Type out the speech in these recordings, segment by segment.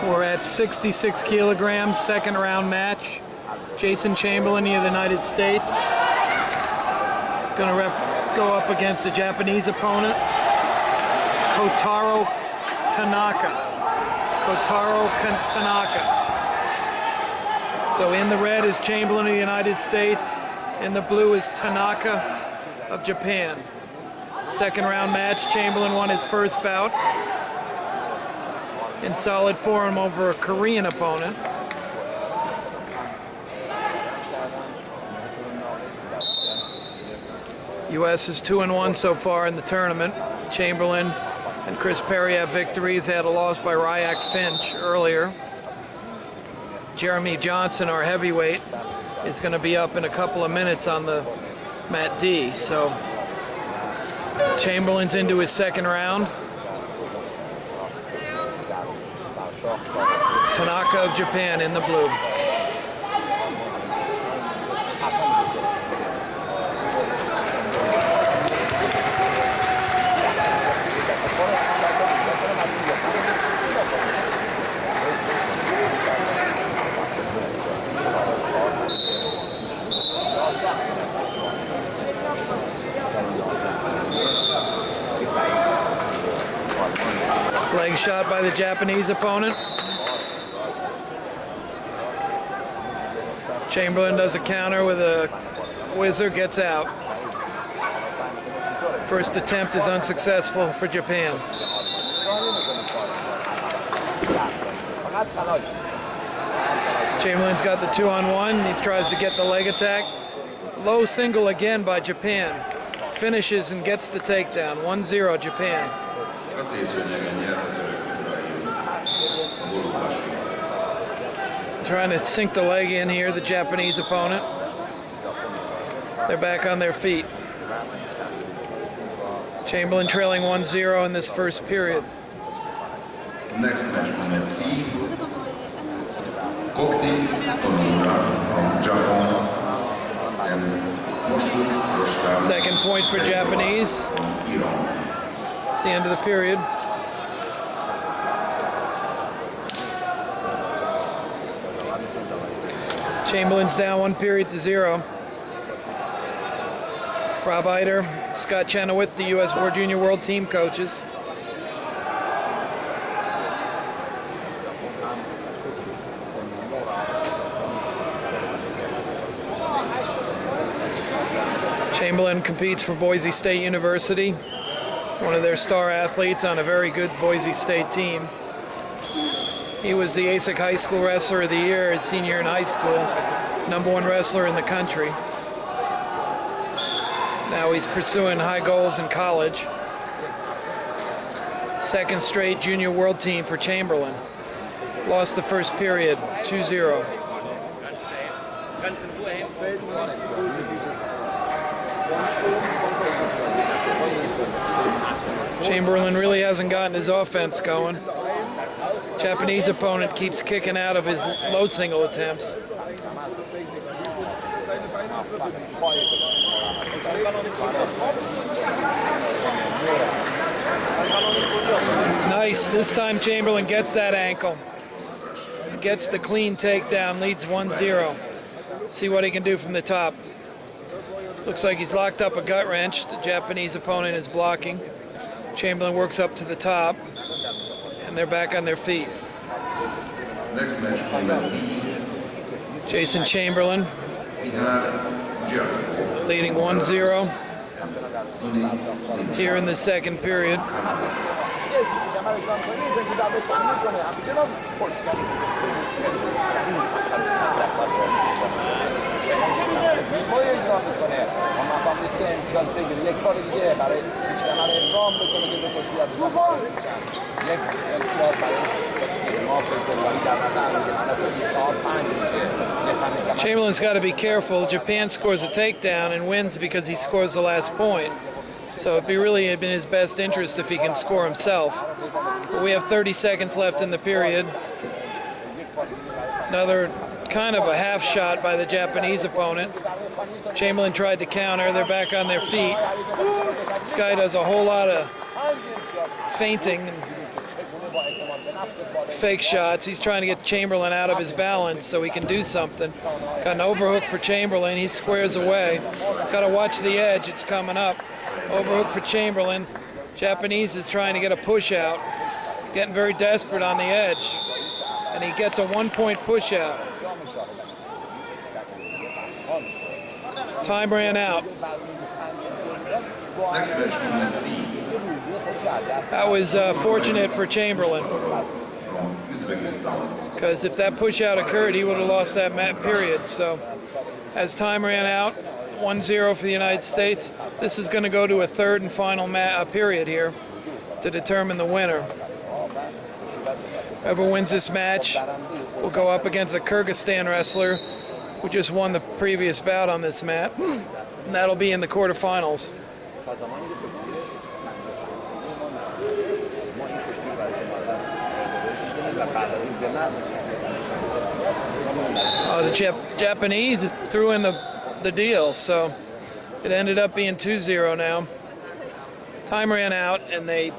We're at 66 kilograms, second round match. Jason Chamberlain of the United States is going to go up against a Japanese opponent, Kotaro Tanaka. So in the red is Chamberlain of the United States, in the blue is Tanaka of Japan. Second round match, Chamberlain won his first bout in solid form over a Korean opponent. U.S. is 2-1 so far in the tournament. Chamberlain and Chris Perry have victories. They had a loss by Ryak Finch earlier. Jeremy Johnson, our heavyweight, is going to be up in a couple of minutes on the mat D. So Chamberlain's into his second round. Tanaka of Japan in the blue. Leg shot by the Japanese opponent. Chamberlain does a counter with a whizzer, gets out. First attempt is unsuccessful for Japan. Chamberlain's got the 2-on-1. He tries to get the leg attack. Low single again by Japan. Finishes and gets the takedown. 1-0 Japan. Trying to sink the leg in here, the Japanese opponent. They're back on their feet. Chamberlain trailing 1-0 in this first period. Next match on mat C, Kotaro Tanaka from Japan and second point for Japanese. It's the end of the period. Chamberlain's down 1-0. Rob Eider, Scott Chenoweth, the U.S. Junior World Team coaches. Chamberlain competes for Boise State University, one of their star athletes on a very good Boise State team. He was the ASIC High School Wrestler of the Year his senior year in high school, #1 wrestler in the country. Now he's pursuing high goals in college. Second straight junior world team for Chamberlain. Lost the first period, 2-0. Chamberlain really hasn't gotten his offense going. Japanese opponent keeps kicking out of his low single attempts. Nice, this time Chamberlain gets that ankle. Gets the clean takedown, leads 1-0. See what he can do from the top. Looks like he's locked up a gut wrench. The Japanese opponent is blocking. Chamberlain works up to the top, and they're back on their feet. Next match on mat B, Jason Chamberlain leading 1-0 here in the second period. Chamberlain's got to be careful. Japan scores a takedown and wins because he scores the last point. So it'd be really in his best interest if he can score himself. But we have 30 seconds left in the period. Another kind of a half shot by the Japanese opponent. Chamberlain tried to counter. They're back on their feet. This guy does a whole lot of feinting. fake shots. He's trying to get Chamberlain out of his balance so he can do something. Got an overhook for Chamberlain. He squares away. Got to watch the edge. It's coming up. Overhook for Chamberlain. Japanese is trying to get a push out. Getting very desperate on the edge. And he gets a 1-point push out. Time ran out. Next match on C. That was fortunate for Chamberlain, From Uzbekistan. because if that push out occurred, he would have lost that period. So as time ran out, 1-0 for the United States. This is going to go to a third and final period here to determine the winner. Whoever wins this match will go up against a Kyrgyzstan wrestler who just won the previous bout on this mat, and that'll be in the quarterfinals. The Japanese threw in the deal, so it ended up being 2-0 now. Time ran out, and they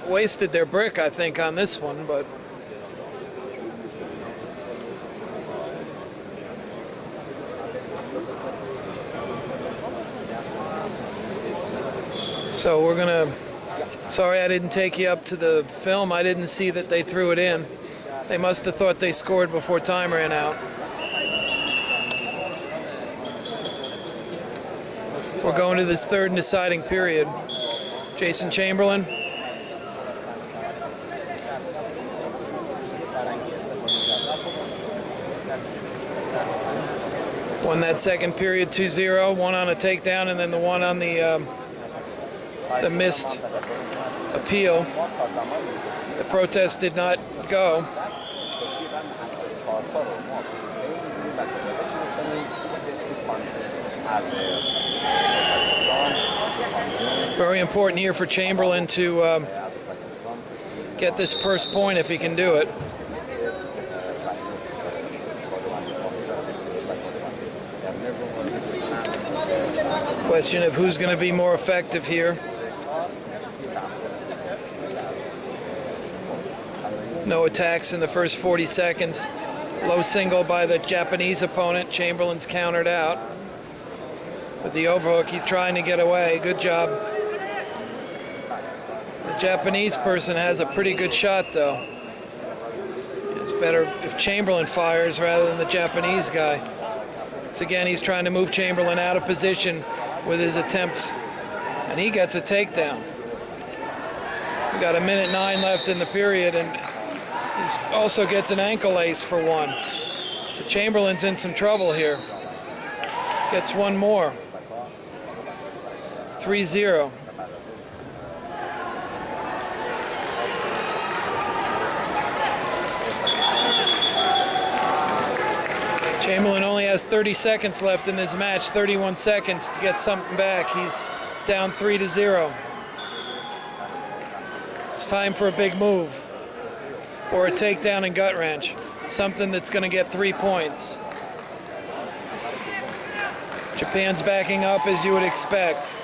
wasted their brick, I think, on this one, but so we're gonna, sorry I didn't take you up to the film. I didn't see that they threw it in. They must have thought they scored before time ran out. We're going to this third and deciding period. Jason Chamberlain. Won that second period 2-0, one on a takedown and then the one on the missed appeal. The protest did not go. Very important here for Chamberlain to get this first point if he can do it. Question of who's going to be more effective here. No attacks in the first 40 seconds. Low single by the Japanese opponent. Chamberlain's countered out. With the overhook, he's trying to get away. Good job. The Japanese person has a pretty good shot, though. It's better if Chamberlain fires rather than the Japanese guy. So again, he's trying to move Chamberlain out of position with his attempts, and he gets a takedown. We got 1:09 left in the period, and he also gets an ankle ace for one. So Chamberlain's in some trouble here. Gets one more. 3-0. Chamberlain only has 30 seconds left in this match, 31 seconds to get something back. He's down 3-0. It's time for a big move or a takedown and gut wrench, something that's going to get 3 points. Japan's backing up as you would expect.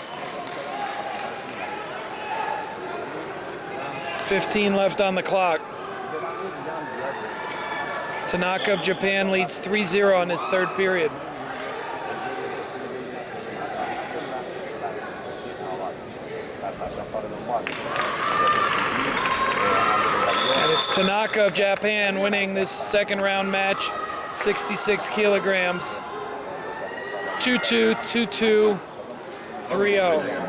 15 left on the clock. Tanaka of Japan leads 3-0 in his third period. And it's Tanaka of Japan winning this second round match, 66 kilograms. 2-2, 2-2, 3-0.